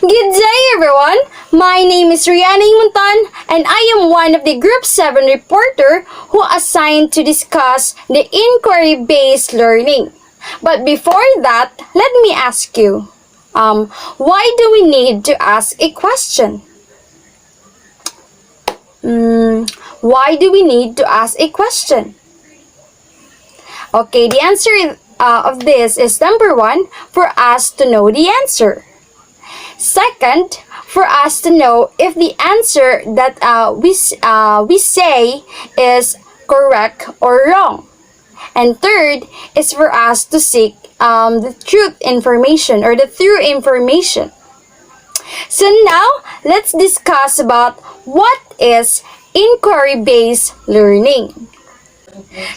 Good day, everyone. My name is Rihanna Muntan, and I am one of the Group 7 reporter who assigned to discuss the inquiry-based learning. But before that, let me ask you, why do we need to ask a question? Why do we need to ask a question? Okay, the answer of this is number 1, for us to know the answer. Second, for us to know if the answer that we say is correct or wrong. And third is for us to seek the truth information or the true information. So now, let's discuss about what is inquiry-based learning.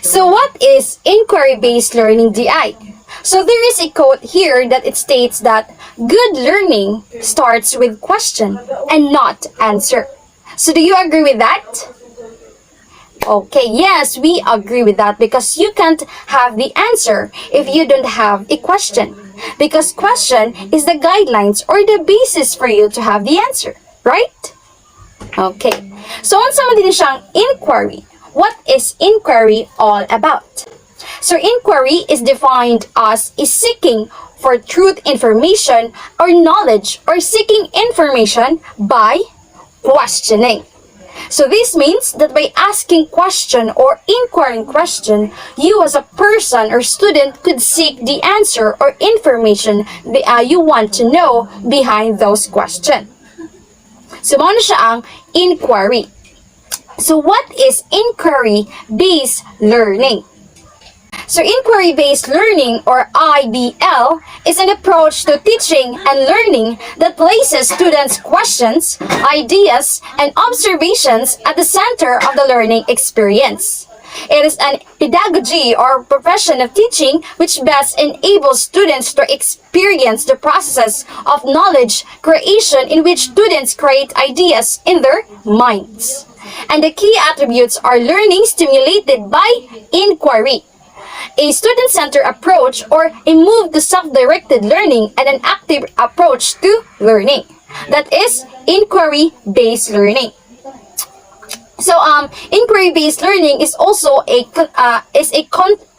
So what is inquiry-based learning, DI? So there is a quote here that it states that good learning starts with question and not answer. So do you agree with that? Okay, yes, we agree with that because you can't have the answer if you don't have a question. Because question is the guidelines or the basis for you to have the answer, right? Okay, so on sama din siyang inquiry. What is inquiry all about? So inquiry is defined as is seeking for truth information or knowledge or seeking information by questioning. So this means that by asking question or inquiring question, you as a person or student could seek the answer or information that you want to know behind those questions. So muna siya ang inquiry. So what is inquiry-based learning? So inquiry-based learning, or IBL, is an approach to teaching and learning that places students' questions, ideas, and observations at the center of the learning experience. It is an pedagogy or profession of teaching which best enables students to experience the process of knowledge creation in which students create ideas in their minds. And the key attributes are learning stimulated by inquiry, a student-centered approach or a move to self-directed learning, and an active approach to learning. That is inquiry-based learning. So, inquiry-based learning is also a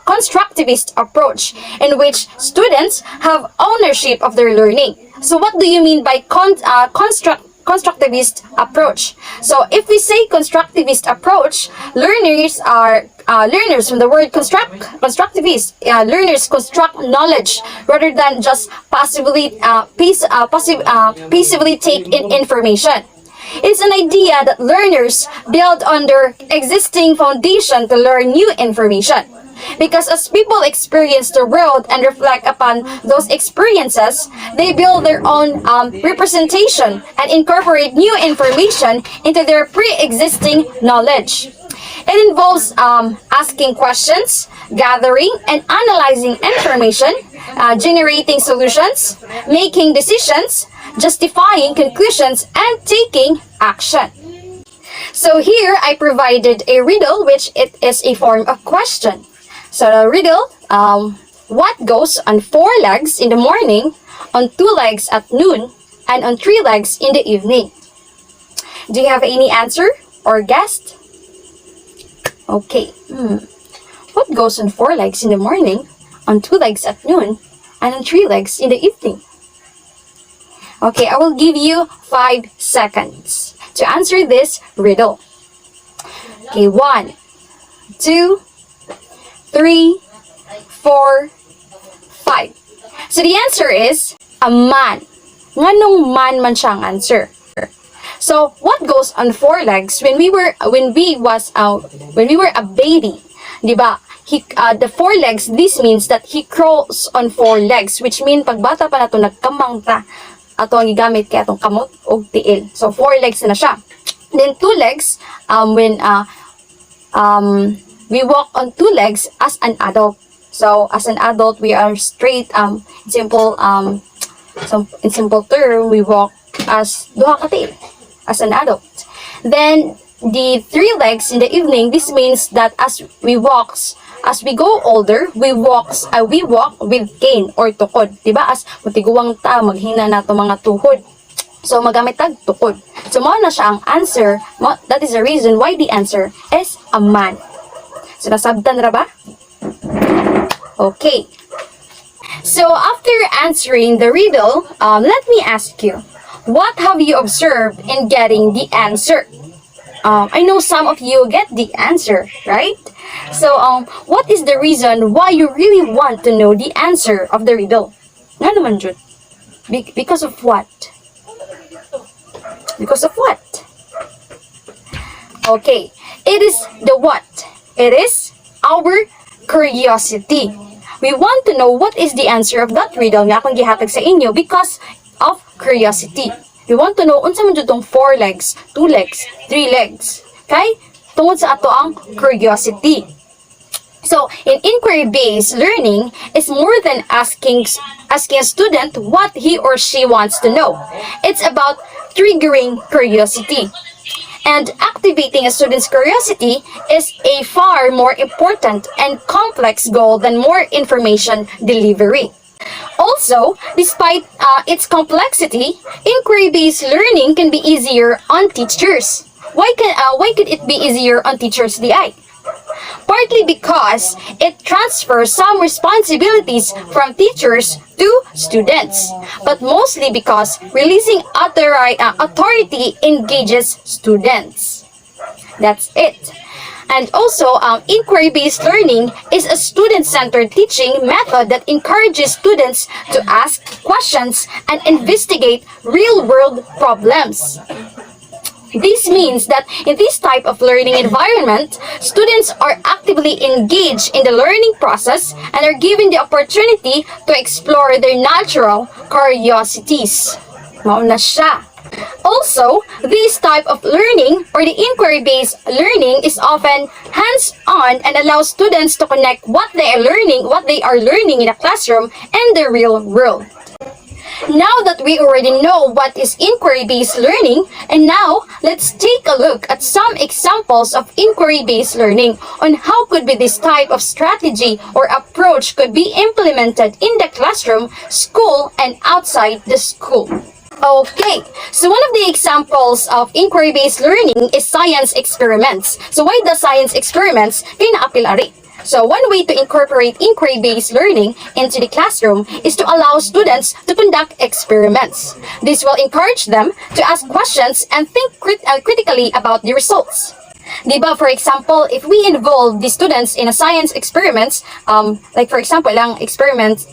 constructivist approach in which students have ownership of their learning. So, what do you mean by constructivist approach? So, if we say constructivist approach, learners are learners from the word constructivist. Learners construct knowledge rather than just passively take in information. It's an idea that learners build on their existing foundation to learn new information. Because as people experience the world and reflect upon those experiences, they build their own representation and incorporate new information into their pre-existing knowledge. It involves asking questions, gathering and analyzing information, generating solutions, making decisions, justifying conclusions, and taking action. So here I provided a riddle which it is a form of question. So the riddle, what goes on 4 legs in the morning, on 2 legs at noon, and on 3 legs in the evening? Do you have any answer or guess? Okay. What goes on 4 legs in the morning, on 2 legs at noon, and on 3 legs in the evening? Okay, I will give you 5 seconds to answer this riddle. Okay, 1, 2, 3, 4, 5. So the answer is a man. Nganong man siyang answer? So what goes on 4 legs when we were a baby, diba? The 4 legs, this means that he crawls on 4 legs, which mean pagbata pa nato nagkamang ta ato ang gigamit kay atong kamot o tiil. So 4 legs na siya. Then 2 legs when we walk on 2 legs as an adult. So as an adult, we are straight. In simple term, we walk as duha ka tiil as an adult. Then the 3 legs in the evening, this means that as we go older, we walk with cane or tukod, diba? As matiguwang ta, maghina na to mga tuhod. So, magamit tag tukod. So, mao na siya ang answer. That is the reason why the answer is a man. So, nasabtan ra ba? Okay. So, after answering the riddle, let me ask you, what have you observed in getting the answer? I know some of you get the answer, right? So, what is the reason why you really want to know the answer of the riddle? Nga naman, Jud. Because of what? Because of what? Okay, it is the what? It is our curiosity. We want to know what is the answer of that riddle nga akong gihatag sa inyo because of curiosity. We want to know unsa man jud tong 4 legs, 2 legs, 3 legs. Okay? Tungod sa ato ang curiosity. So, in inquiry-based learning is more than asking a student what he or she wants to know. It's about triggering curiosity. And activating a student's curiosity is a far more important and complex goal than more information delivery. Also, despite its complexity, inquiry-based learning can be easier on teachers. Why could it be easier on teachers, DI? Partly because it transfers some responsibilities from teachers to students, but mostly because releasing authority engages students. That's it. And also, inquiry-based learning is a student-centered teaching method that encourages students to ask questions and investigate real-world problems. This means that in this type of learning environment, students are actively engaged in the learning process and are given the opportunity to explore their natural curiosities. Mauna siya. Also, this type of learning or the inquiry-based learning is often hands-on and allows students to connect what they are learning in a classroom and the real world. Now that we already know what is inquiry-based learning, and now let's take a look at some examples of inquiry-based learning on how could be this type of strategy or approach could be implemented in the classroom, school, and outside the school. Okay, so one of the examples of inquiry-based learning is science experiments. So why the science experiments kay naapilari? So one way to incorporate inquiry-based learning into the classroom is to allow students to conduct experiments. This will encourage them to ask questions and think critically about the results. Diba, for example, if we involve the students in a science experiments, like for example, lang experiment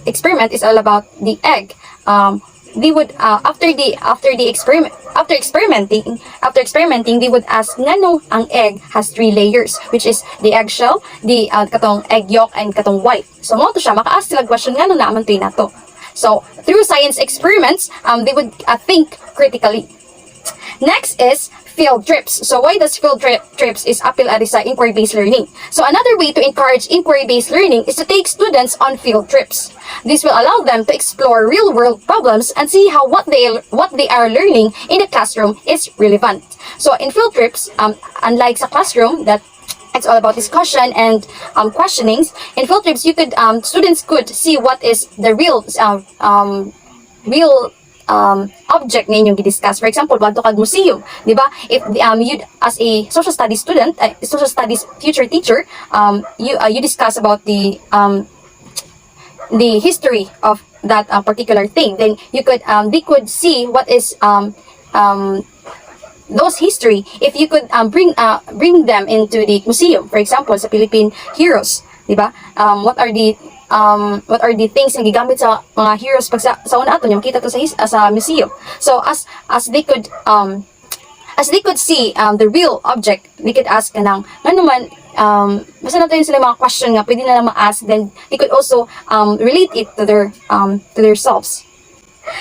is all about the egg. They would after experimenting they would ask ngano ang egg has 3 layers, which is the eggshell, the katong egg yolk, and katong white. So mo to siya maka-ask sila question ngano naman to nato. So through science experiments they would think critically. Next is field trips. So why does field trips is apil ari sa inquiry-based learning? So another way to encourage inquiry-based learning is to take students on field trips. This will allow them to explore real-world problems and see how what they are learning in the classroom is relevant. So in field trips, unlike sa classroom that it's all about discussion and questionings, in field trips students could see what is the real object nga inyong i-discuss. For example, banto kag museum, di ba? If you as a social studies student, social studies future teacher, you discuss about the history of that particular thing, then they could see what is those history if you could bring them into the museum. For example, sa Philippine heroes, di ba? What are the things na gigamit sa mga heroes pag sa una ato makita to sa museum. So as they could see the real object, they could ask kanang ngano man basta nato yun sila mga question nga pwede na lang ma-ask, then they could also relate it to their selves.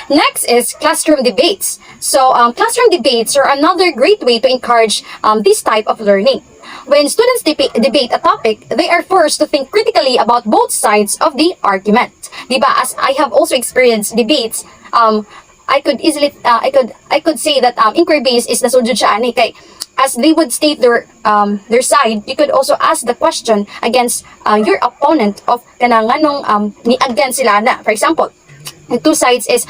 Next is classroom debates. So classroom debates are another great way to encourage this type of learning. When students debate a topic, they are forced to think critically about both sides of the argument. Diba? As I have also experienced debates, I could say that inquiry-based is nasudjud siya ani kay as they would state their side, you could also ask the question against your opponent of kanang nganong ni against sila na. For example, the two sides is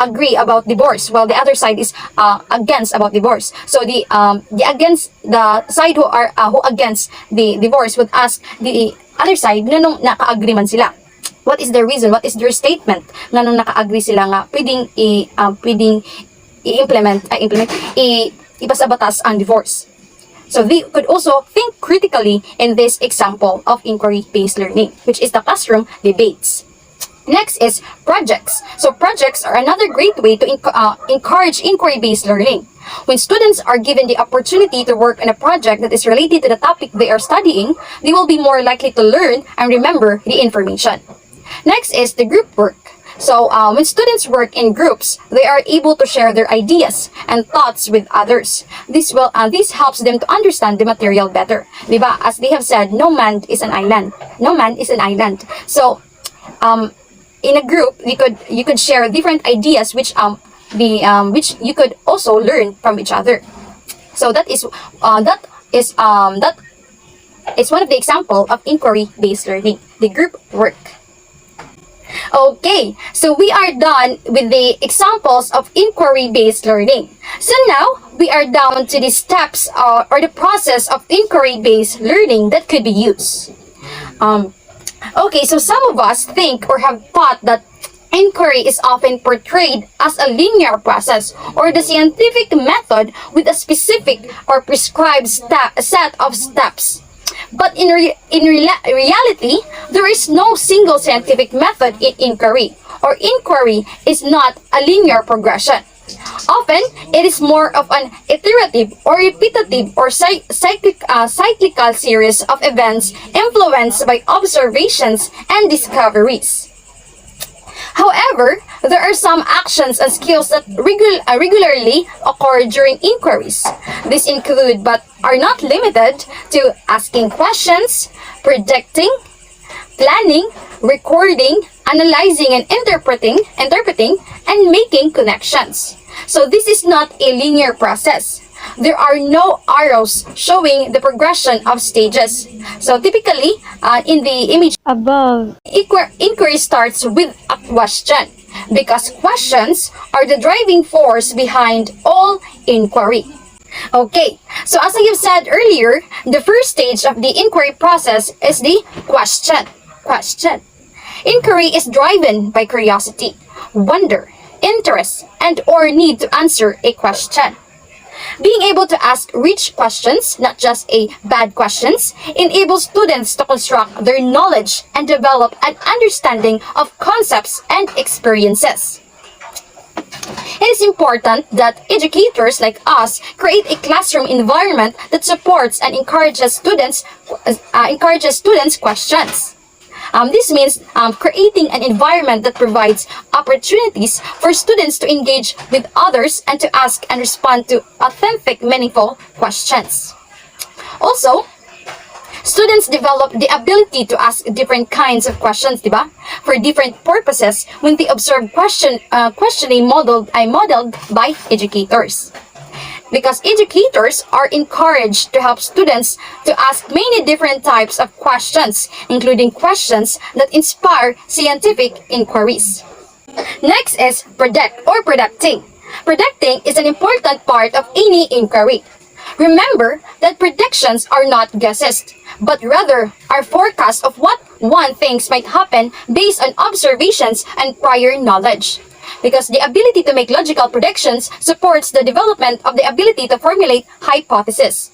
agree about divorce, while the other side is against about divorce. So the side who against the divorce would ask the other side nung naka-agree man sila. What is the reason? What is their statement? Nga nung naka-agree sila nga pwedeng ipasa batas ang divorce. So they could also think critically in this example of inquiry-based learning, which is the classroom debates. Next is projects. So projects are another great way to encourage inquiry-based learning. When students are given the opportunity to work on a project that is related to the topic they are studying, they will be more likely to learn and remember the information. Next is the group work. So when students work in groups, they are able to share their ideas and thoughts with others. This helps them to understand the material better. Diba? As they have said, no man is an island. No man is an island. So in a group, you could share different ideas which you could also learn from each other. So that is one of the example of inquiry-based learning, the group work. Okay, so we are done with the examples of inquiry-based learning. So now, we are down to the steps or the process of inquiry-based learning that could be used. Okay, so some of us think or have thought that inquiry is often portrayed as a linear process or the scientific method with a specific or prescribed set of steps. But in reality, there is no single scientific method in inquiry, or inquiry is not a linear progression. Often, it is more of an iterative or repetitive or cyclical series of events influenced by observations and discoveries. However, there are some actions and skills that regularly occur during inquiries. These include, but are not limited to, asking questions, predicting, planning, recording, analyzing and interpreting, and making connections. So this is not a linear process. There are no arrows showing the progression of stages. So typically, in the image above, inquiry starts with a question, because questions are the driving force behind all inquiry. Okay, so as I have said earlier, the first stage of the inquiry process is the question. Inquiry is driven by curiosity, wonder, interest, and or need to answer a question. Being able to ask rich questions, not just bad questions, enables students to construct their knowledge and develop an understanding of concepts and experiences. It is important that educators like us create a classroom environment that supports and encourages students' questions. This means creating an environment that provides opportunities for students to engage with others and to ask and respond to authentic, meaningful questions. Also, students develop the ability to ask different kinds of questions, diba? For different purposes when they observe questioning modeled by educators. Because educators are encouraged to help students to ask many different types of questions, including questions that inspire scientific inquiries. Next is predicting. Predicting is an important part of any inquiry. Remember that predictions are not guesses, but rather are forecasts of what one thinks might happen based on observations and prior knowledge. Because the ability to make logical predictions supports the development of the ability to formulate hypotheses.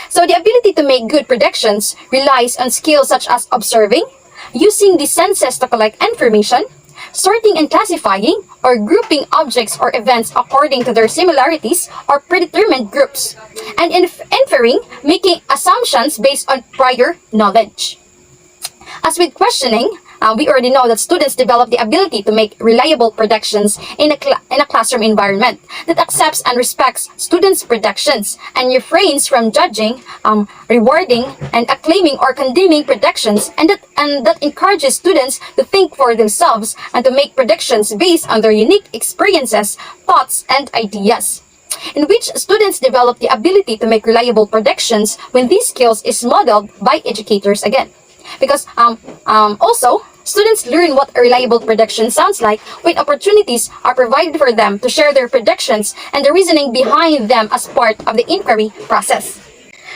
So the ability to make good predictions relies on skills such as observing, using the senses to collect information, sorting and classifying, or grouping objects or events according to their similarities or predetermined groups, and inferring, making assumptions based on prior knowledge. As with questioning, we already know that students develop the ability to make reliable predictions in a classroom environment that accepts and respects students' predictions and refrains from judging, rewarding, and acclaiming or condemning predictions, and that encourages students to think for themselves and to make predictions based on their unique experiences, thoughts, and ideas. In which students develop the ability to make reliable predictions when these skills is modeled by educators again. Because also, Students learn what a reliable prediction sounds like when opportunities are provided for them to share their predictions and the reasoning behind them as part of the inquiry process.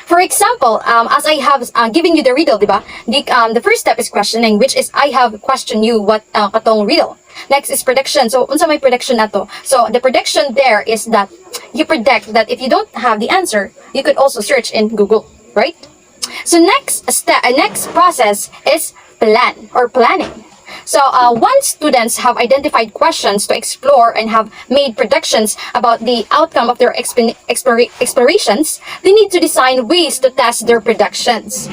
For example, as I have given you the riddle, diba? The first step is questioning, which is I have questioned you what katong riddle. Next is prediction. So, unsa may prediction na to? So, the prediction there is that you predict that if you don't have the answer, you could also search in Google, right? So, next process is plan or planning. So, once students have identified questions to explore and have made predictions about the outcome of their explorations, they need to design ways to test their predictions.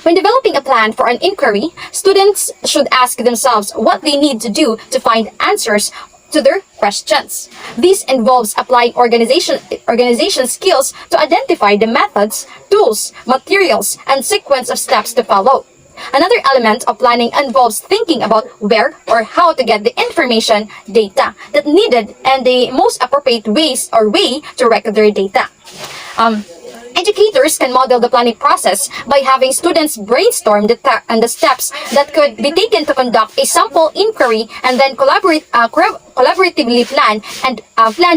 When developing a plan for an inquiry, students should ask themselves what they need to do to find answers to their questions. This involves applying organization skills to identify the methods, tools, materials, and sequence of steps to follow. Another element of planning involves thinking about where or how to get the information, data that needed and the most appropriate ways or way to record their data. Educators can model the planning process by having students brainstorm the steps that could be taken to conduct a sample inquiry and then collaboratively plan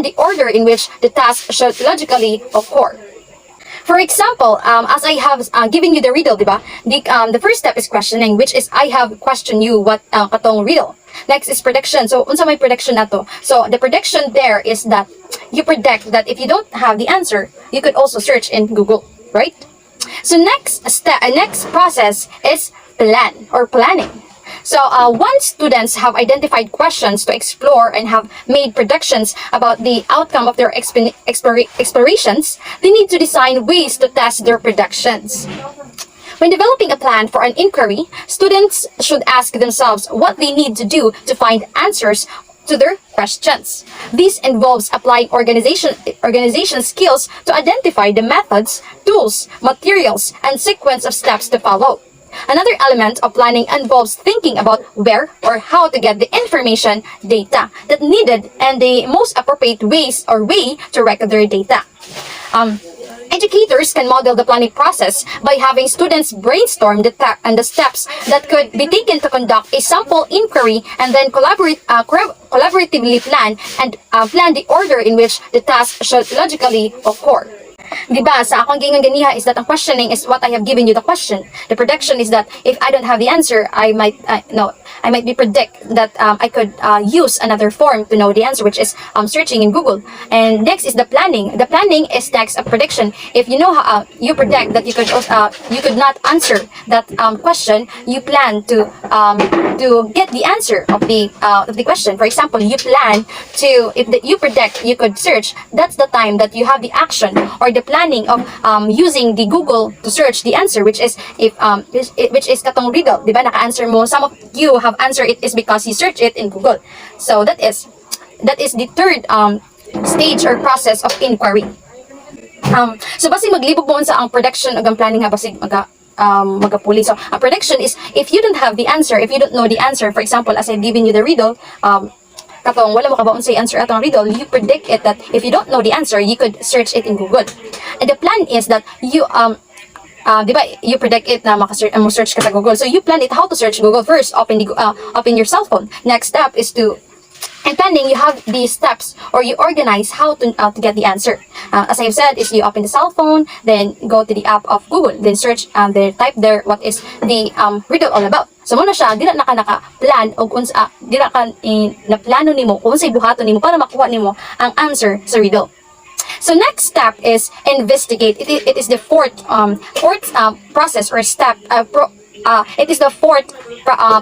the order in which the task should logically occur. For example, as I have given you the riddle, diba? The first step is questioning, which is I have questioned you what katong riddle. Next is prediction. So, unsa may prediction na to? So, the prediction there is that you predict that if you don't have the answer, you could also search in Google, right? So, next process is plan or planning. So, once students have identified questions to explore and have made predictions about the outcome of their explorations, they need to design ways to test their predictions. When developing a plan for an inquiry, students should ask themselves what they need to do to find answers to their questions. This involves applying organization skills to identify the methods, tools, materials, and sequence of steps to follow. Another element of planning involves thinking about where or how to get the information, data that needed and the most appropriate ways or way to record their data. Educators can model the planning process by having students brainstorm the steps that could be taken to conduct a sample inquiry and then collaboratively plan the order in which the task should logically occur. Diba, sa akong gingan ganiha is that ang questioning is what I have given you the question. The prediction is that if I don't have the answer, I might be predict that I could use another form to know the answer, which is searching in Google. And next is the planning. The planning is next a prediction. If you know how you predict that you could not answer that question, you plan to get the answer of the question. For example, you plan to you predict you could search. That's the time that you have the action or the planning of using the Google to search the answer, which is which is katong riddle, di ba? Naka-answer mo. Some of you have answered it is because you search it in Google. So that is the third stage or process of inquiry. So basig maglibog mo sa ang prediction ug ang planning ha basig magapuli. So a prediction is if you don't have the answer, if you don't know the answer, for example, as I've given you the riddle, katong wala mo kabaon sa answer atong riddle, you predict it that if you don't know the answer, you could search it in Google. And the plan is that you di ba, you predict it na mo-search ka sa Google. So you plan it how to search Google. First, open your cell phone. Next step is and pending, you have the steps or you organize how to get the answer. As I've said, is you open the cell phone, then go to the app of Google, then search, then type there what is the riddle all about. So muna siya, dila naka-plan o dila ka na plano nimo kung unsay buhaton nimo para makuha nimo ang answer sa riddle. So next step is investigate. It is the fourth process or step. It is the fourth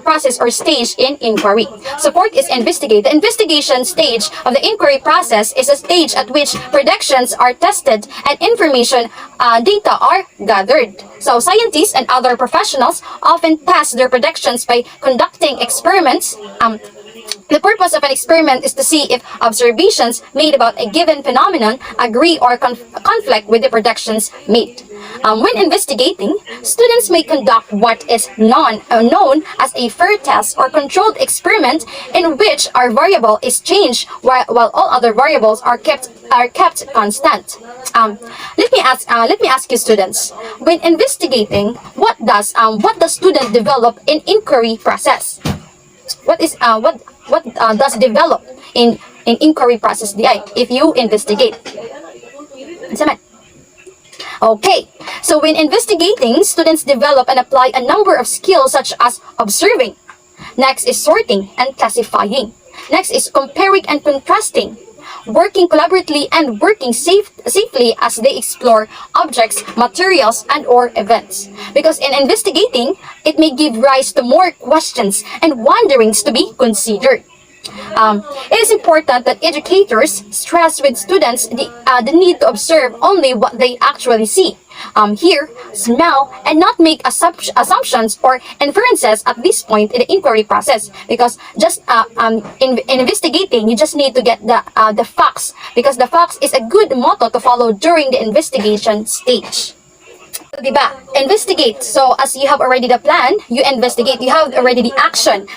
process or stage in inquiry. So fourth is investigate. The investigation stage of the inquiry process is a stage at which predictions are tested and information data are gathered. So scientists and other professionals often test their predictions by conducting experiments. The purpose of an experiment is to see if observations made about a given phenomenon agree or conflict with the predictions made. When investigating, students may conduct what is known as a fair test or controlled experiment in which our variable is changed while all other variables are kept constant. Let me ask you, students. When investigating, what does student develop in inquiry process? What does develop in inquiry process DI if you investigate? Sama. Okay, so when investigating, students develop and apply a number of skills such as observing. Next is sorting and classifying. Next is comparing and contrasting. Working collaboratively and working safely as they explore objects, materials, and or events. Because in investigating, it may give rise to more questions and wonderings to be considered. It is important that educators stress with students the need to observe only what they actually see, hear, smell, and not make assumptions or inferences at this point in the inquiry process. Because just in investigating, you just need to get the facts, because the facts is a good motto to follow during the investigation stage. Diba? Investigate. So, as you have already the plan, you investigate. You have already the action.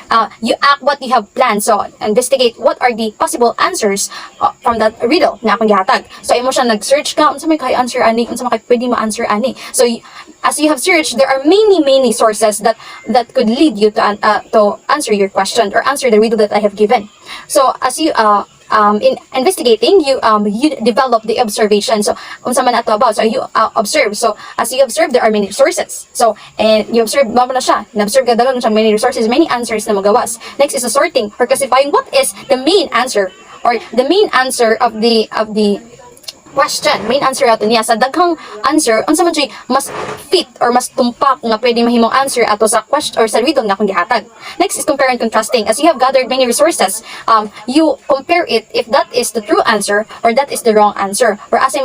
You act what you have planned. So, investigate what are the possible answers from that riddle na akong gihatag. So, imo siya nag-search ka, unsa may kay answer ani, unsa may pwede ma-answer ani. So, as you have searched, there are many sources that could lead you to answer your question or answer the riddle that I have given. So, as you in investigating, you develop the observation. So, unsa man ato about? So, you observe. So, as you observe, there are many sources. So, and you observe, mo na siya. Na-observe ka dalang siya, many resources, many answers na magawas. Next is a sorting or classifying. What is the main answer or the main answer of the question? Main answer ato niya sa daghang answer, unsa man siya mas fit or mas tumpak nga pwede mahimong answer ato sa question or sa riddle nga akong gihatag. Next is compare and contrasting. As you have gathered many resources, you compare it if that is the true answer or that is the wrong answer, or as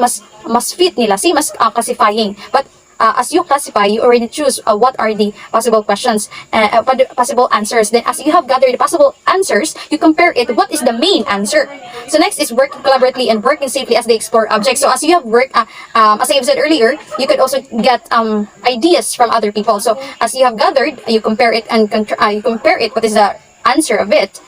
mas fit nila, same as classifying. But as you classify, you already choose what are the possible questions, possible answers. Then as you have gathered the possible answers, you compare it, what is the main answer? So next is working collaboratively and working safely as they explore objects. So as you have worked, as I have said earlier, you could also get ideas from other people. So as you have gathered, you compare it and you compare it, what is the answer of it.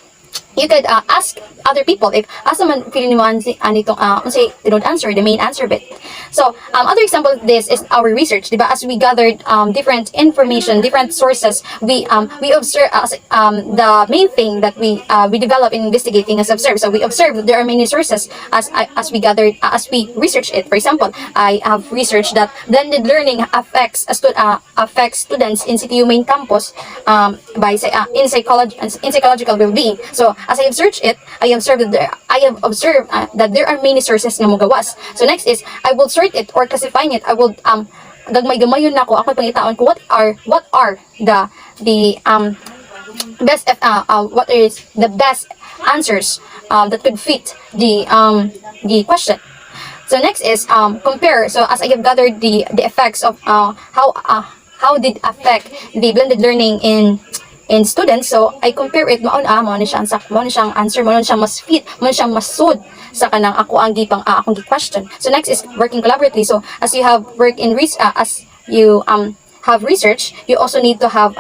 You could ask other people if asa man feeling mo anitong unsay they don't answer the main answer bit. So other example of this is our research, diba? As we gathered different information, different sources, we observe the main thing that we develop in investigating is observe. So we observe that there are many sources as we gathered as we research it. For example, I have researched that blended learning affects students in CTU main campus by in psychological well-being. So as I have searched it, I have observed that there are many sources nga mogawas. So next is I will sort it or classifying it. I will gagmay-gamayon na ako pangitaon ko what are the best what is the best answers that could fit the question. So next is compare. So as I have gathered the effects of how did affect the blended learning in students, so I compare it mo ni siyang answer, mo ni siyang mas fit, mo ni siyang mas sud sa kanang akong question. So next is working collaboratively. So as you have worked in as you have research, you also need to have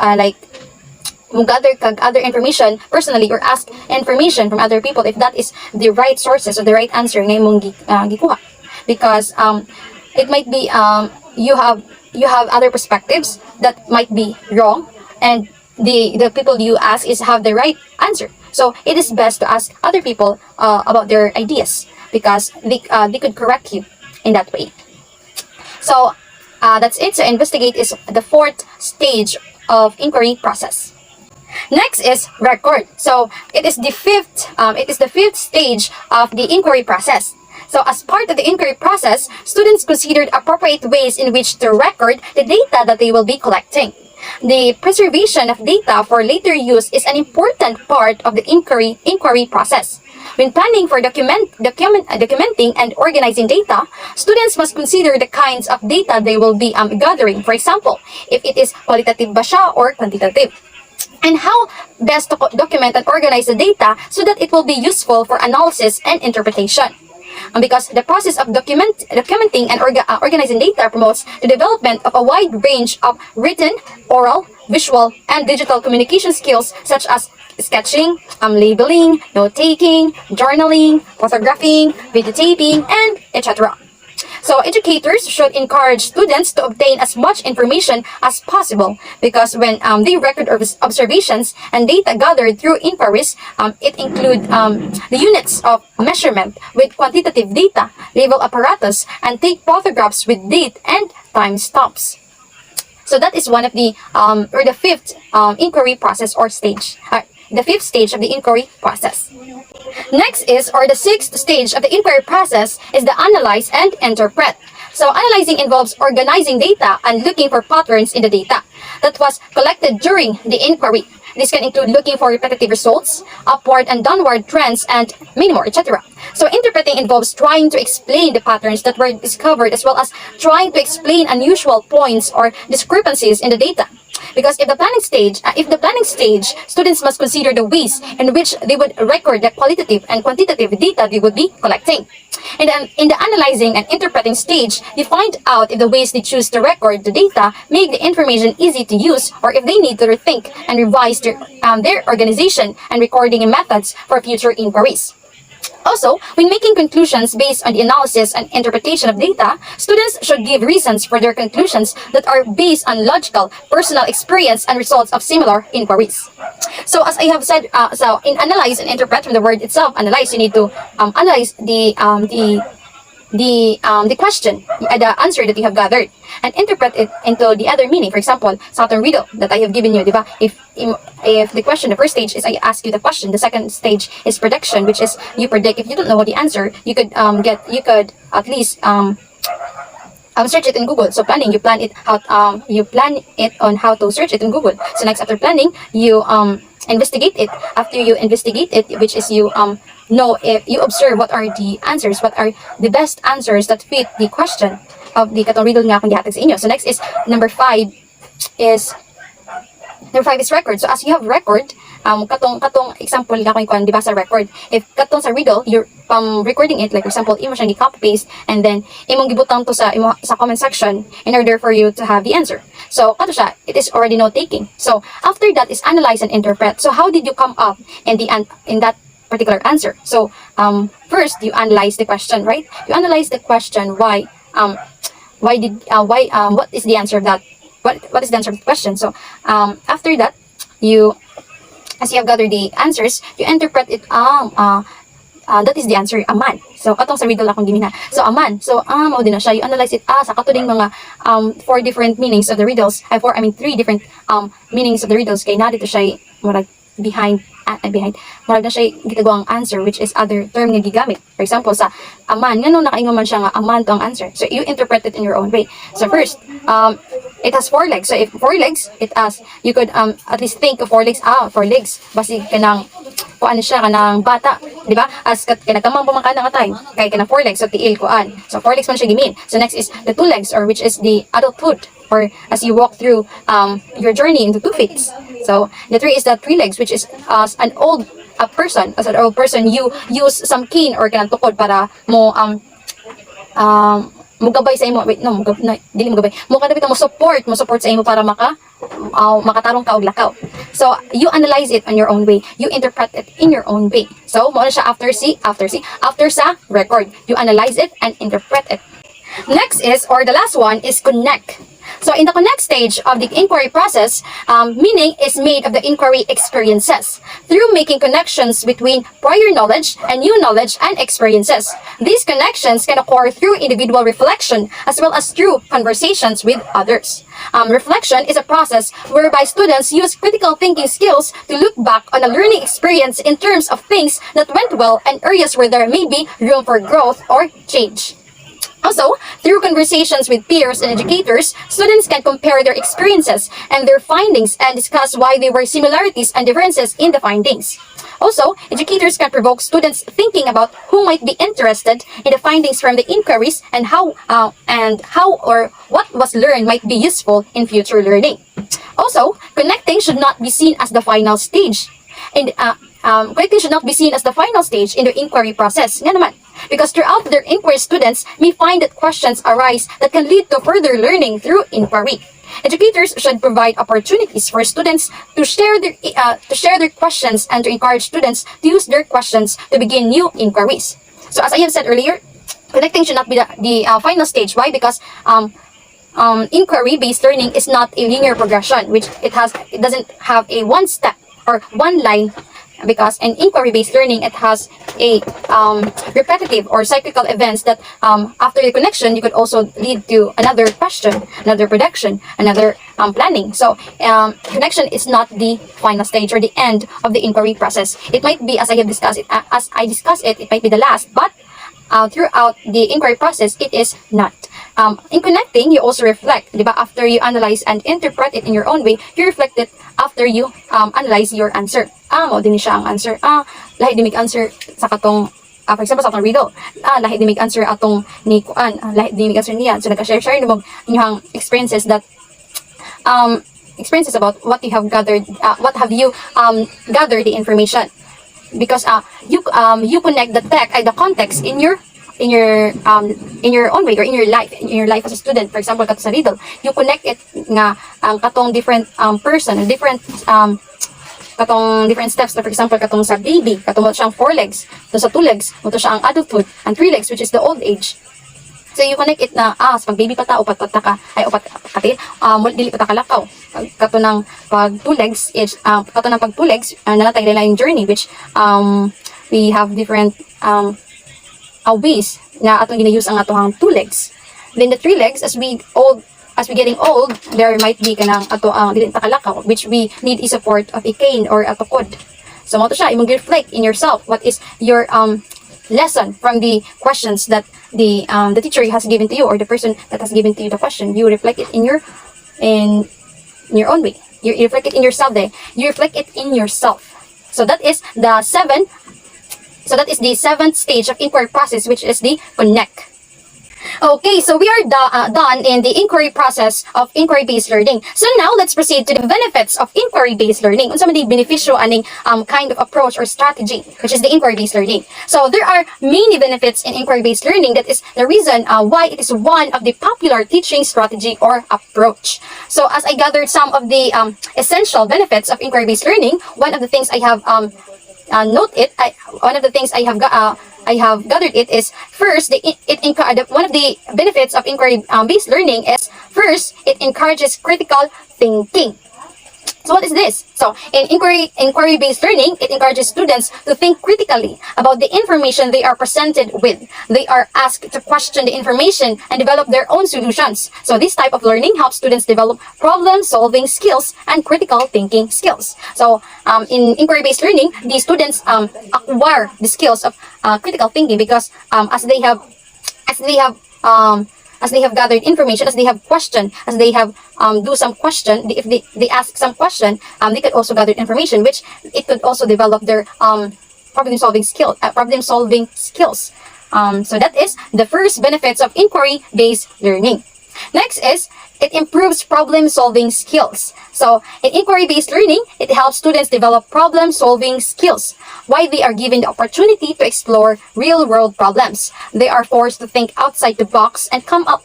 gather other information personally or ask information from other people if that is the right sources or the right answer nga imong gikuha, because it might be you have other perspectives that might be wrong, and the people you ask have the right answer. So it is best to ask other people about their ideas, because they could correct you in that way. So that's it. So investigate is the fourth stage of inquiry process. Next is record. So it is the fifth stage of the inquiry process. So as part of the inquiry process, students considered appropriate ways in which to record the data that they will be collecting. The preservation of data for later use is an important part of the inquiry process. When planning for documenting and organizing data, students must consider the kinds of data they will be gathering. For example, if it is qualitative ba siya or quantitative, and how best to document and organize the data so that it will be useful for analysis and interpretation. Because the process of documenting and organizing data promotes the development of a wide range of written, oral, visual, and digital communication skills such as sketching, labeling, note-taking, journaling, photographing, videotaping, and etc. So educators should encourage students to obtain as much information as possible, because when they record observations and data gathered through inquiries, it include the units of measurement with quantitative data, label apparatus, and take photographs with date and time stamps. So that is one of the or the fifth inquiry process or stage. The fifth stage of the inquiry process. Next is, or the sixth stage of the inquiry process, is the analyze and interpret. So analyzing involves organizing data and looking for patterns in the data that was collected during the inquiry. This can include looking for repetitive results, upward and downward trends, and many more, etc. So interpreting involves trying to explain the patterns that were discovered, as well as trying to explain unusual points or discrepancies in the data. Because if the planning stage, students must consider the ways in which they would record the qualitative and quantitative data they would be collecting. And then in the analyzing and interpreting stage, they find out if the ways they choose to record the data make the information easy to use, or if they need to rethink and revise their organization and recording methods for future inquiries. Also, when making conclusions based on the analysis and interpretation of data, students should give reasons for their conclusions that are based on logical, personal experience and results of similar inquiries. So as I have said, so in analyze and interpret, from the word itself, analyze, you need to analyze the question, the answer that you have gathered, and interpret it into the other meaning. For example, Saturn riddle that I have given you, diba? If the question, the first stage is I ask you the question, the second stage is prediction, which is you predict. If you don't know the answer, you could at least search it in Google. So planning, you plan it on how to search it in Google. So next, after planning, you investigate it. After you investigate it, which is you know, if you observe what are the answers, what are the best answers that fit the question of the katong riddle nga akong gihatag sa inyo. So next is number 5 is record. So as you have record, katong example nga akong kuan, di ba, sa record. If katong sa riddle, you're recording it, like for example, imo siyang gi-copy paste and then imong gibutang to sa comment section in order for you to have the answer. So kato siya, it is already note taking. So after that is analyze and interpret. So how did you come up in that particular answer? So first you analyze the question, right? You analyze the question, what is the answer of that? What is the answer of the question? So after that, as you have gathered the answers, you interpret it. That is the answer, aman. So katong sa riddle akong gimina. So aman. So mao din na siya. You analyze it sa katuding mga 4 different meanings of the riddles. 3 different meanings of the riddles. Kay na dito siya murag behind murag na siya gitagwang answer, which is other term nga gigamit. For example, sa aman, ngano nakaingon man siya nga aman to ang answer. So you interpret it in your own way. So first, it has 4 legs. So if 4 legs, you could at least think of 4 legs. 4 legs. Basi kanang kuan siya kanang bata, di ba? As kanagtamang pamangkana nga time, kay kanang 4 legs, so tiil kuan. So 4 legs man siya gimin. So next is the 2 legs, or which is the adulthood, or as you walk through your journey into 2 feet. So the 3 is the 3 legs, which is as an old person. As an old person, you use some cane or kanang tukod para mo mugabay sa imo. Wait, no, dili mugabay. Mo kada bitaw mo support sa imo para makatarong ka og lakaw. So you analyze it on your own way. You interpret it in your own way. So mo na siya after sa record. You analyze it and interpret it. Next is, or the last one is connect. So in the connect stage of the inquiry process, meaning is made of the inquiry experiences through making connections between prior knowledge and new knowledge and experiences. These connections can occur through individual reflection as well as through conversations with others. Reflection is a process whereby students use critical thinking skills to look back on a learning experience in terms of things that went well and areas where there may be room for growth or change. Also, through conversations with peers and educators, students can compare their experiences and their findings and discuss why there were similarities and differences in the findings. Also, educators can provoke students thinking about who might be interested in the findings from the inquiries and how or what was learned might be useful in future learning. Also, connecting should not be seen as the final stage. Connecting should not be seen as the final stage in the inquiry process. Nga naman. Because throughout their inquiry, students may find that questions arise that can lead to further learning through inquiry. Educators should provide opportunities for students to share their questions and to encourage students to use their questions to begin new inquiries. So as I have said earlier, Connecting should not be the final stage. Why? Because inquiry-based learning is not a linear progression, which it doesn't have a one step or one line, because in inquiry-based learning it has a repetitive or cyclical events that after the connection you could also lead to another question, another prediction, another planning. So connection is not the final stage or the end of the inquiry process. It might be, as I discussed it, it might be the last, but throughout the inquiry process, it is not. In connecting, you also reflect, di ba? After you analyze and interpret it in your own way, you reflect it after you analyze your answer. Mao din siya ang answer. Lahi dimig answer sa katong for example sa atong riddle. Lahi dimig answer atong ni kuan. Lahi dimig answer niya. So nagka-share mo inyong experiences about what you have gathered, what have you gathered the information. Because you connect the context in your own way, or in your life as a student. For example, kato sa riddle, you connect it nga katong different person, different katong different steps. For example, katong sa baby, katong siyang 4 legs, to sa 2 legs, to siya ang adulthood, and 3 legs, which is the old age. So you connect it na sa pag baby pa ta, upat dili pa ta kalakaw. Kato ng pag 2 legs is kato ng pag 2 legs nanatay nila yung journey, which we have different ways na atong gina-use ang atong 2 legs. Then the 3 legs, as we getting old, there might be kanang ato ang dili ta kalakaw, which we need a support of a cane or a tukod. So mo to siya, imong reflect in yourself what is your lesson from the questions that the teacher has given to you, or the person that has given to you the question. You reflect it in your own way. You reflect it in yourself there. You reflect it in yourself. So that is the seventh stage of inquiry process, which is the connect. Okay, so we are done in the inquiry process of inquiry-based learning. So now let's proceed to the benefits of inquiry-based learning. Unsa man di benepisyo aning kind of approach or strategy, which is the inquiry-based learning. So there are many benefits in inquiry-based learning. That is the reason why it is one of the popular teaching strategy or approach. So as I gathered some of the essential benefits of inquiry-based learning, one of the things I have gathered it is first, one of the benefits of inquiry-based learning is first, it encourages critical thinking. So what is this? So in inquiry-based learning, it encourages students to think critically about the information they are presented with. They are asked to question the information and develop their own solutions. So this type of learning helps students develop problem-solving skills and critical thinking skills. So in inquiry-based learning, the students acquire the skills of critical thinking, because as they have gathered information, as they have questioned, as they have do some question, if they ask some question, they could also gather information, which it could also develop their problem-solving skills. So that is the first benefits of inquiry-based learning. Next is, it improves problem-solving skills. So in inquiry-based learning, it helps students develop problem-solving skills. Why? They are given the opportunity to explore real-world problems. They are forced to think outside the box and come up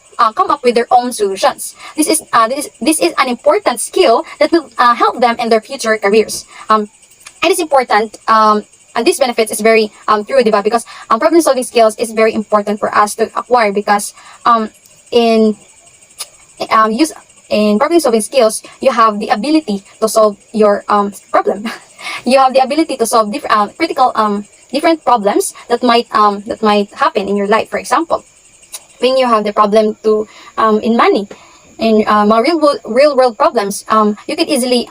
with their own solutions. This is an important skill that will help them in their future careers. And it's important. And this benefits is very true, diba? Because problem-solving skills is very important for us to acquire, because in problem-solving skills, you have the ability to solve your problem. You have the ability to solve different problems that might happen in your life. For example, when you have the problem in money, in real world problems, you can easily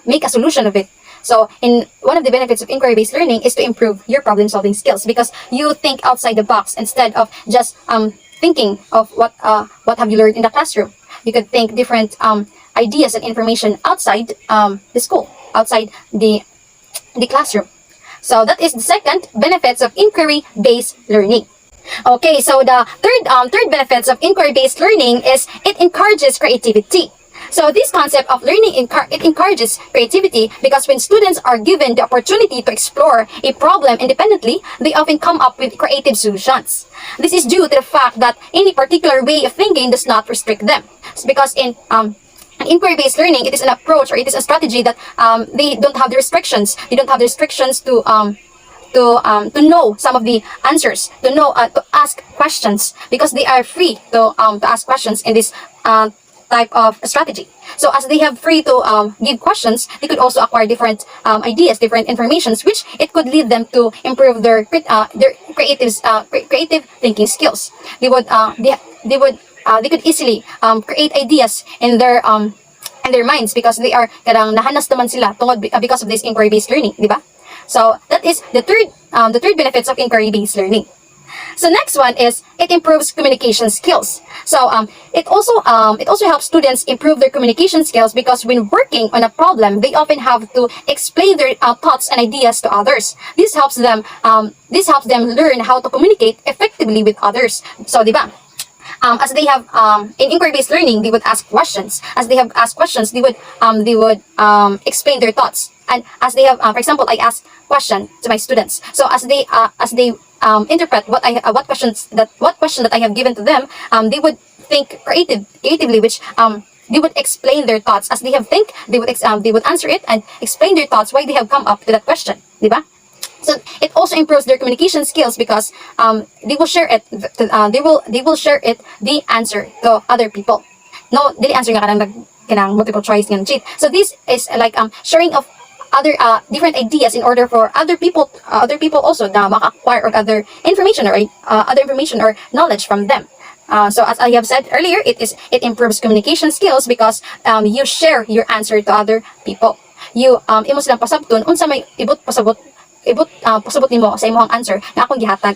make a solution of it. So in one of the benefits of inquiry-based learning is to improve your problem-solving skills, because you think outside the box instead of just thinking of what have you learned in the classroom. You could think different ideas and information outside the school, outside the classroom. So that is the second benefits of inquiry-based learning. Okay, so the third benefits of inquiry-based learning is it encourages creativity. So this concept of learning it encourages creativity, because when students are given the opportunity to explore a problem independently, they often come up with creative solutions. This is due to the fact that any particular way of thinking does not restrict them. It's because in inquiry-based learning, it is an approach, or it is a strategy that they don't have the restrictions. They don't have the restrictions to to know some of the answers, to know to ask questions, because they are free to ask questions in this type of strategy. So as they have free to give questions, they could also acquire different ideas, different informations, which it could lead them to improve their creative thinking skills. They could easily create ideas in their minds, because they are kadang nahanas naman sila tungod because of this inquiry-based learning, di ba? So that is the third benefits of inquiry-based learning. So next one is it improves communication skills. So it also helps students improve their communication skills, because when working on a problem, they often have to explain their thoughts and ideas to others. This helps them learn how to communicate effectively with others. So, di ba? As they have in inquiry-based learning, they would ask questions. As they have asked questions, they would explain their thoughts. And as they have, for example, I ask question to my students. So as they interpret what question that I have given to them, they would think creatively, which they would explain their thoughts. As they have think, they would answer it and explain their thoughts why they have come up to that question, di ba? So it also improves their communication skills, because they will share it. They will share it the answer to other people. No, dili answer nga kanang multiple choice nga cheat. So this is like sharing of other different ideas in order for other people also na maka-acquire or other information or knowledge from them. So as I have said earlier, it improves communication skills, because you share your answer to other people. You imo silang pasabton unsa may pasabot nimo sa imong answer na akong gihatag.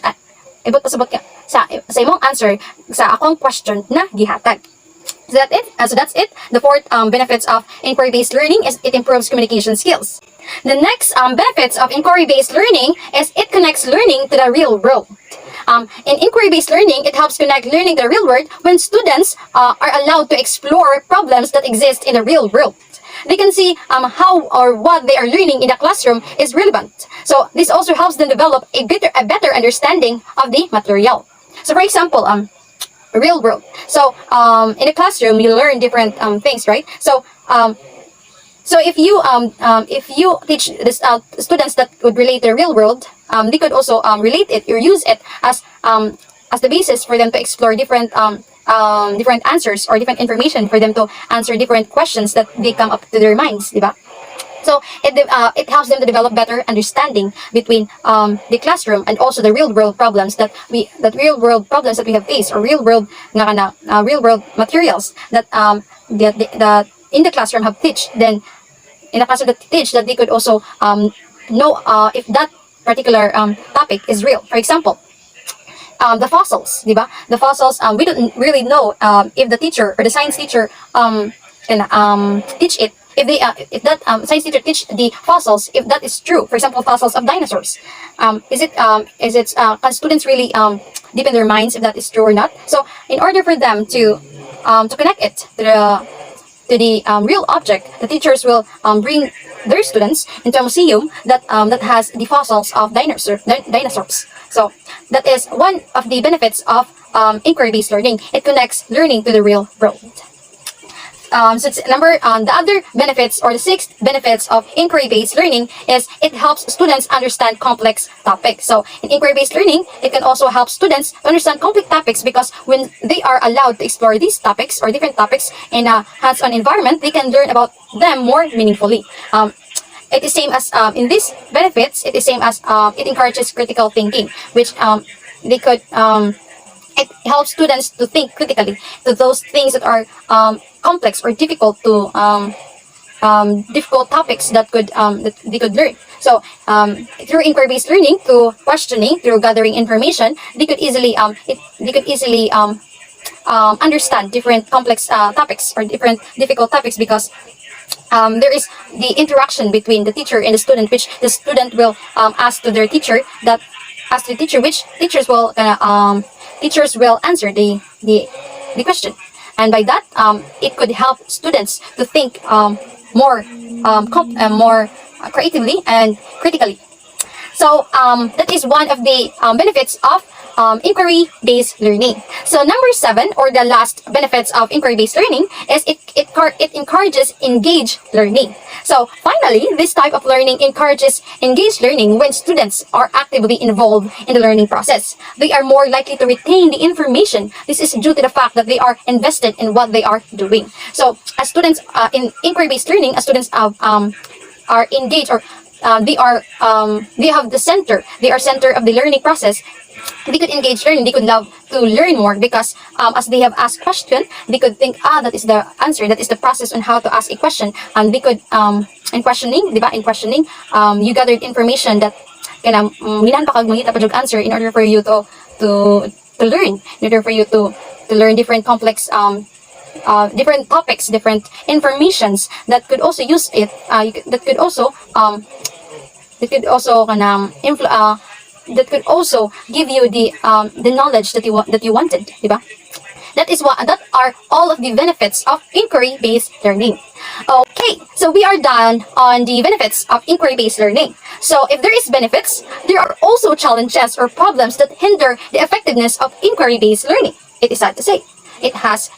Ibot pasabot ka sa imong answer sa akong question na gihatag. So that's it. The fourth benefits of inquiry-based learning is it improves communication skills. The next benefits of inquiry-based learning is it connects learning to the real world. In inquiry-based learning, it helps connect learning to the real world when students are allowed to explore problems that exist in the real world. They can see how or what they are learning in the classroom is relevant. So this also helps them develop a better understanding of the material. So for example, real world. So in a classroom, you learn different things, right? So if you teach this students that would relate the real world, they could also relate it or use it as the basis for them to explore different answers or different information for them to answer different questions that they come up to their minds, diba? So it helps them to develop better understanding between the classroom and also the real world problems that we have faced, or real world materials that in the classroom have teach. Then in the classroom that teach, that they could also know if that particular topic is real. For example, the fossils, diba? The fossils, we don't really know if the teacher or the science teacher can teach it. If that science teacher teach the fossils, if that is true. For example, fossils of dinosaurs, can students really deep in their minds if that is true or not? So in order for them to connect it to the real object, the teachers will bring their students into a museum that has the fossils of dinosaurs. So that is one of the benefits of inquiry-based learning. It connects learning to the real world. So it's the other benefits, or the sixth benefits of inquiry-based learning, is it helps students understand complex topics. So in inquiry-based learning, it can also help students to understand complex topics, because when they are allowed to explore these topics or different topics in a hands-on environment, they can learn about them more meaningfully. It is same as in these benefits. It is same as it encourages critical thinking, which they could. It helps students to think critically to those things that are complex or difficult to difficult topics that they could learn. So through inquiry-based learning, through questioning, through gathering information, they could easily understand different complex topics or different difficult topics, because there is the interaction between the teacher and the student, which the student will ask to their teacher, which teachers will answer the question, and by that it could help students to think more creatively and critically. So that is one of the benefits of inquiry-based learning. So number 7, or the last benefits of inquiry-based learning, is it encourages engaged learning. So finally, this type of learning encourages engaged learning when students are actively involved in the learning process. They are more likely to retain the information. This is due to the fact that they are invested in what they are doing. So as students in inquiry-based learning, as students are engaged, or they have the center. They are center of the learning process. They could engage learning. They could love to learn more because as they have asked question, they could think, that is the answer. That is the process on how to ask a question. And they could in questioning, diba? In questioning, you gathered information that minahan pa kag mangita pa jud answer in order for you to learn. In order for you to learn different complex different topics, different informations that could also use it. That could also that could also give you the knowledge that you wanted, diba? That are all of the benefits of inquiry-based learning. Okay, so we are done on the benefits of inquiry-based learning. So if there is benefits, there are also challenges or problems that hinder the effectiveness of inquiry-based learning. It is sad to say. It has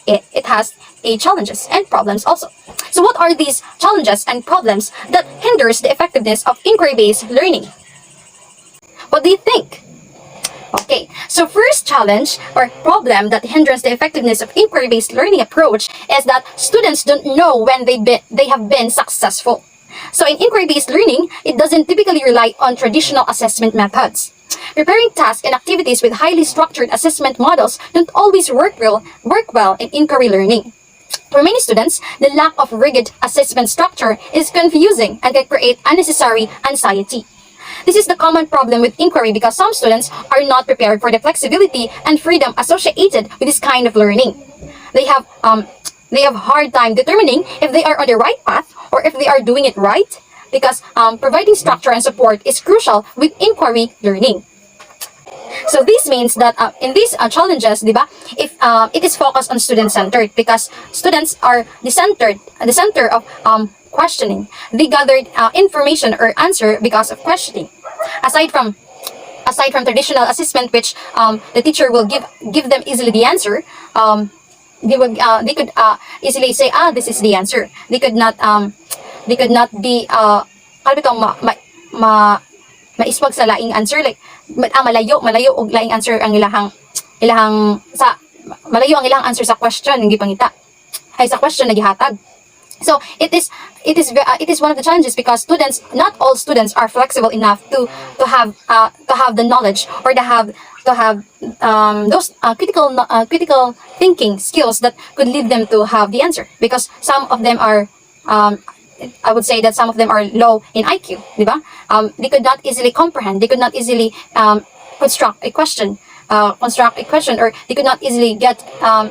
a challenges and problems also. So what are these challenges and problems that hinders the effectiveness of inquiry-based learning? What do you think? Okay, so first challenge or problem that hinders the effectiveness of inquiry-based learning approach is that students don't know when they have been successful. So in inquiry-based learning, it doesn't typically rely on traditional assessment methods. Preparing tasks and activities with highly structured assessment models don't always work well in inquiry learning. For many students, the lack of rigid assessment structure is confusing and can create unnecessary anxiety. This is the common problem with inquiry because some students are not prepared for the flexibility and freedom associated with this kind of learning. They have hard time determining if they are on the right path or if they are doing it right because providing structure and support is crucial with inquiry learning. So this means that in these challenges, diba, if it is focused on student-centered because students are the center of questioning. They gathered information or answer because of questioning. Aside from traditional assessment, which the teacher will give them easily the answer, they could easily say, this is the answer. They could not be maiswag sa laing answer, like malayo og laing answer ang ilahang sa malayo ang ilang answer sa question ng gipangita ay sa question na gihatag. So it is one of the challenges because not all students are flexible enough to have the knowledge or to have those critical thinking skills that could lead them to have the answer, because some of them are I would say that some of them are low in IQ, diba? They could not easily comprehend. They could not easily construct a question, or they could not easily get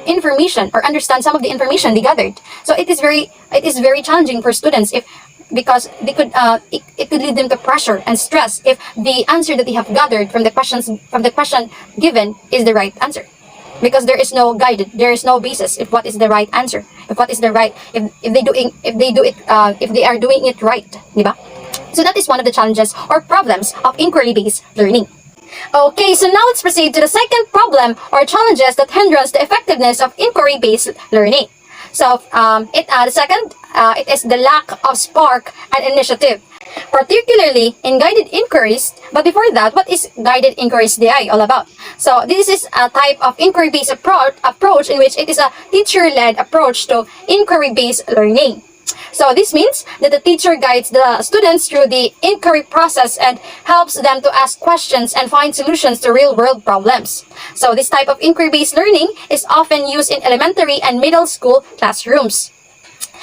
information or understand some of the information they gathered. So it is very challenging for students because they could it could lead them to pressure and stress if the answer that they have gathered from the question given is the right answer. Because there is no basis if what is the right answer, if they are doing it right, diba? So that is one of the challenges or problems of inquiry-based learning. Okay, so now let's proceed to the second problem or challenges that hinders the effectiveness of inquiry-based learning. So it is the lack of spark and initiative, particularly in guided inquiries. But before that, what is guided inquiries all about? So this is a type of inquiry-based approach in which it is a teacher-led approach to inquiry-based learning. So this means that the teacher guides the students through the inquiry process and helps them to ask questions and find solutions to real-world problems. So this type of inquiry-based learning is often used in elementary and middle school classrooms.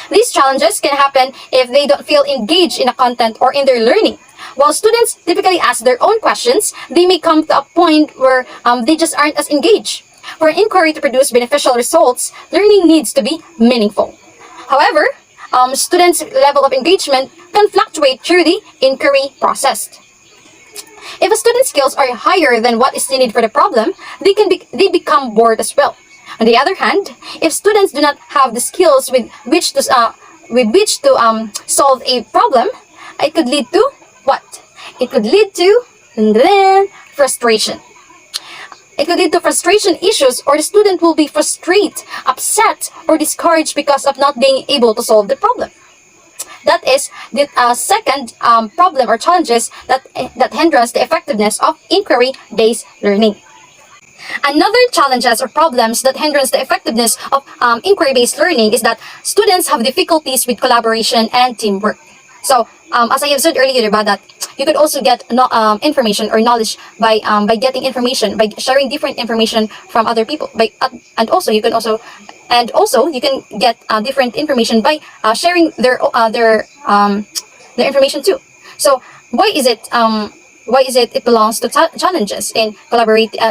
These challenges can happen if they don't feel engaged in a content or in their learning. While students typically ask their own questions, they may come to a point where they just aren't as engaged. For an inquiry to produce beneficial results, learning needs to be meaningful. However, students' level of engagement can fluctuate through the inquiry process. If a student's skills are higher than what is needed for the problem, they become bored as well. On the other hand, if students do not have the skills with which to solve a problem, it could lead to what? It could lead to frustration. It could lead to frustration issues, or the student will be frustrated, upset, or discouraged because of not being able to solve the problem. That is the second problem or challenges that hinders the effectiveness of inquiry-based learning. Another challenges or problems that hinders the effectiveness of inquiry-based learning is that students have difficulties with collaboration and teamwork. So, as I have said earlier about that, you could also get information or knowledge by getting information, by sharing different information from other people. And also you can get different information by sharing their information too. So why is it belongs to challenges in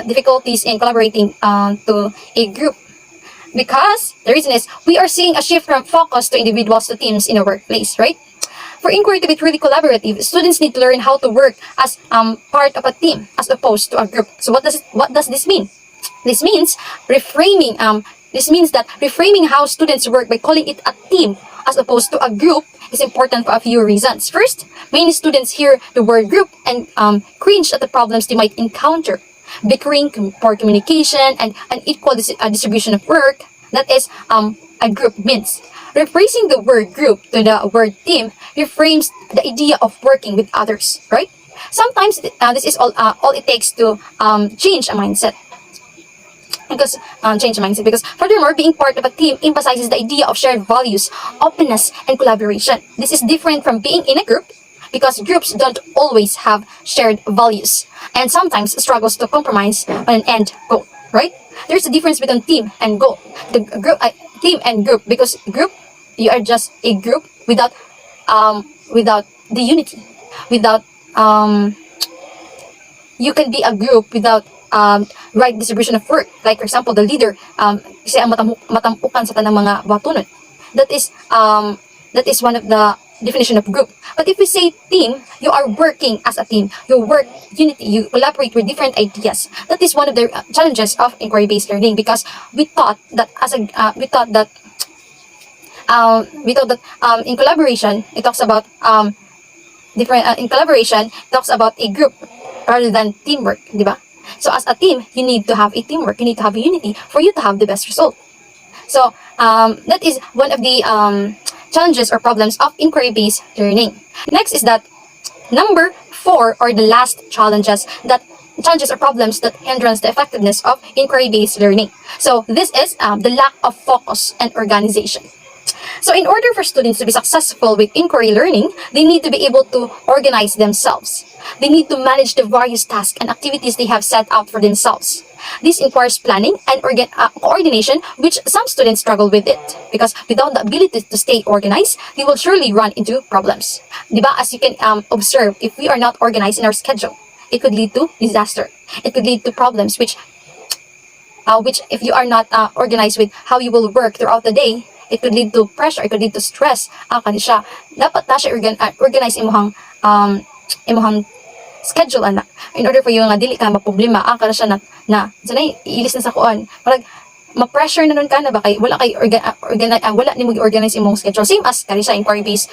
difficulties in collaborating to a group? Because the reason is we are seeing a shift from focus to individuals to teams in a workplace, right? For inquiry to be truly collaborative, students need to learn how to work as part of a team as opposed to a group. So what does this mean? This means reframing. This means that reframing how students work by calling it a team as opposed to a group is important for a few reasons. First, many students hear the word group and cringe at the problems they might encounter. Bickering, poor communication, and unequal distribution of work. That is a group means. Replacing the word group to the word team reframes the idea of working with others, right? Sometimes this is all it takes to change a mindset. Because furthermore, being part of a team emphasizes the idea of shared values, openness, and collaboration. This is different from being in a group, because groups don't always have shared values and sometimes struggles to compromise on an end goal, right? There's a difference between team and goal. Team and group, because group, you are just a group without the unity, without you can be a group without right distribution of work. Like for example, the leader kasi ang matampukan sa tanang mga batunod. That is one of the definition of group. But if we say team, you are working as a team. You work unity. You collaborate with different ideas. That is one of the challenges of inquiry-based learning, because we thought that in collaboration it talks about a group rather than teamwork, di ba? So as a team, you need to have a teamwork. You need to have a unity for you to have the best result. So that is one of the challenges or problems of inquiry-based learning. Next is that number 4, or the last challenges or problems that hindrance the effectiveness of inquiry-based learning. So this is the lack of focus and organization. So in order for students to be successful with inquiry learning, they need to be able to organize themselves. They need to manage the various tasks and activities they have set out for themselves. This requires planning and coordination, which some students struggle with it, because without the ability to stay organized, they will surely run into problems. Diba? As you can observe, if we are not organized in our schedule, it could lead to disaster. It could lead to problems, which if you are not organized with how you will work throughout the day, it could lead to pressure, it could lead to stress. Kanisya, dapat na siya organize imuhang schedule anak, in order for you nga dili ka maproblema. Kana siya na sanay iilis na sa kuan. Parang ma-pressure na nun ka na ba kay wala nimo gi-organize imong schedule. Same as kani sa inquiry-based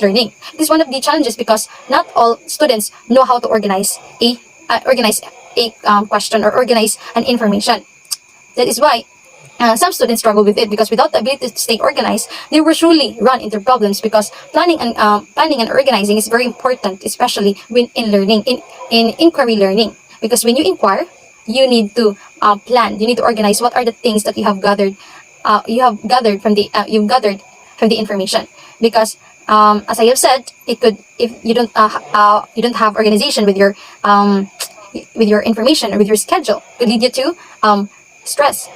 learning. It is one of the challenges, because not all students know how to organize a question or organize an information. That is why some students struggle with it, because without the ability to stay organized, they will surely run into problems, because planning and organizing is very important, especially when in inquiry learning. Because when you inquire, you need to plan. You need to organize what are the things that you have gathered from the information. Because as I have said, it could, if you don't have organization with your information or with your schedule, it could lead you to stress,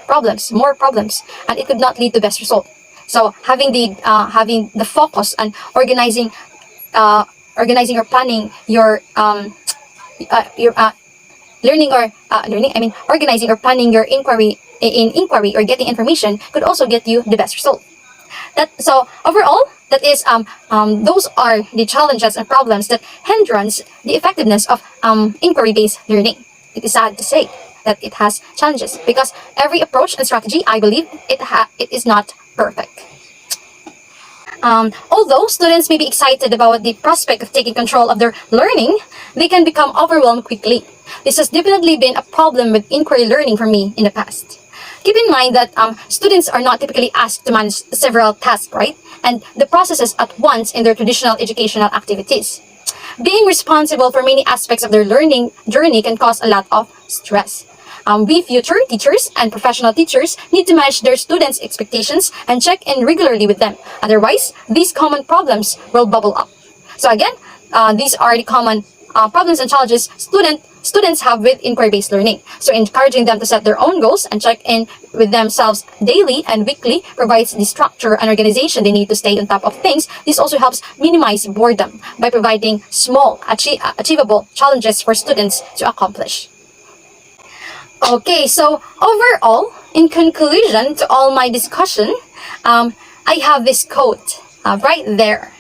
more problems, and it could not lead to best result. So having the focus and organizing or planning your organizing or planning your inquiry or getting information could also get you the best result. So overall, that is those are the challenges and problems that hindrance the effectiveness of inquiry-based learning. It is sad to say that it has challenges, because every approach and strategy, I believe, it is not perfect. Although students may be excited about the prospect of taking control of their learning, they can become overwhelmed quickly. This has definitely been a problem with inquiry learning for me in the past. Keep in mind that students are not typically asked to manage several tasks, right? And the processes at once in their traditional educational activities. Being responsible for many aspects of their learning journey can cause a lot of stress. We future teachers and professional teachers need to manage their students' expectations and check in regularly with them. Otherwise, these common problems will bubble up. So again, these are the common problems and challenges students have with inquiry-based learning. So encouraging them to set their own goals and check in with themselves daily and weekly provides the structure and organization they need to stay on top of things. This also helps minimize boredom by providing small, achievable challenges for students to accomplish. Okay, so overall, in conclusion to all my discussion, I have this quote right there.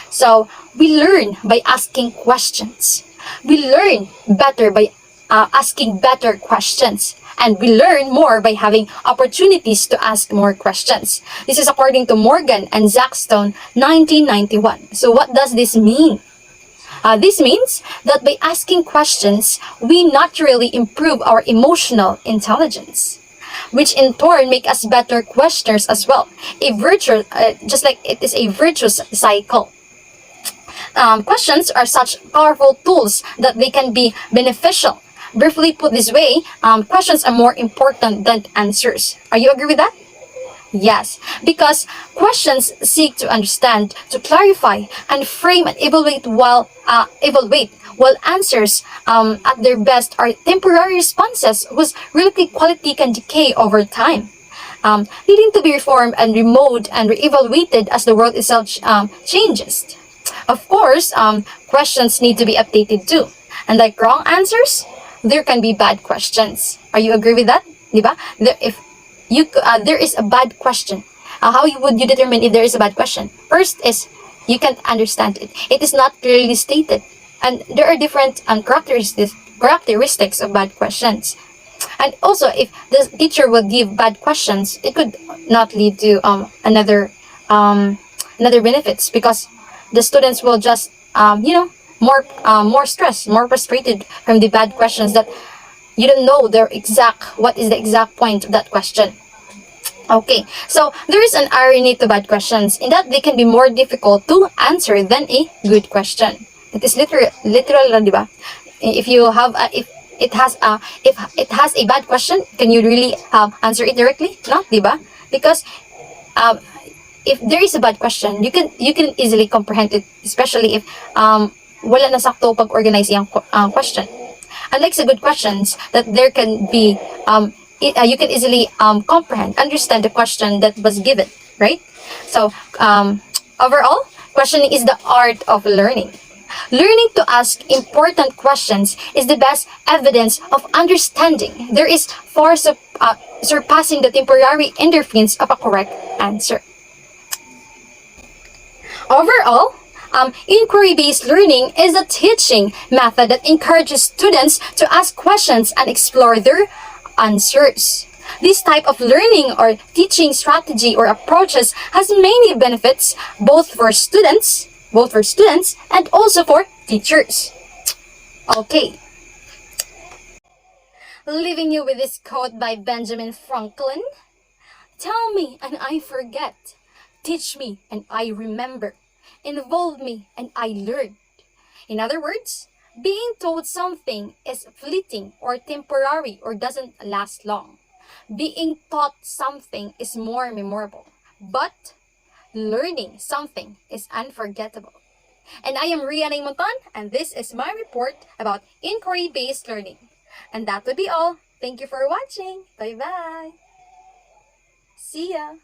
So, we learn by asking questions. We learn better by asking better questions. And we learn more by having opportunities to ask more questions. This is according to Morgan and Zackstone, 1991. So what does this mean? This means that by asking questions, we naturally improve our emotional intelligence, which in turn make us better questioners as well. Just like it is a virtuous cycle. Questions are such powerful tools that they can be beneficial. Briefly put this way, questions are more important than answers. Are you agree with that? Yes, because questions seek to understand, to clarify, and frame and evaluate, while answers at their best are temporary responses whose relative quality can decay over time, needing to be reformed and remodeled and re-evaluated as the world itself changes. Of course, questions need to be updated too. And like wrong answers, there can be bad questions. Are you agree with that? Diba? There is a bad question. How would you determine if there is a bad question? First is you can't understand it. It is not clearly stated. And there are different characteristics of bad questions. And also, if the teacher would give bad questions, it could not lead to another benefits, because the students will just more stressed, more frustrated from the bad questions that you don't know what is the exact point of that question. Okay, so there is an irony to bad questions in that they can be more difficult to answer than a good question. It is literal lang, diba? If it has a bad question, can you really answer it directly? No, diba? Because if there is a bad question, you can easily comprehend it, especially if wala na sakto pag-organize yung question. Unlike sa good questions, that there can be you can easily understand the question that was given, right? So overall, questioning is the art of learning. Learning to ask important questions is the best evidence of understanding. There is far surpassing the temporary interference of a correct answer. Overall, inquiry-based learning is a teaching method that encourages students to ask questions and explore their answers. This type of learning or teaching strategy or approaches has many benefits both for students and also for teachers. Okay. Leaving you with this quote by Benjamin Franklin. Tell me and I forget. Teach me and I remember. Involve me and I learn. In other words, being told something is fleeting or temporary or doesn't last long. Being taught something is more memorable. But learning something is unforgettable. And I am Rianay Monton, and this is my report about inquiry-based learning. And that would be all. Thank you for watching. Bye-bye. See ya.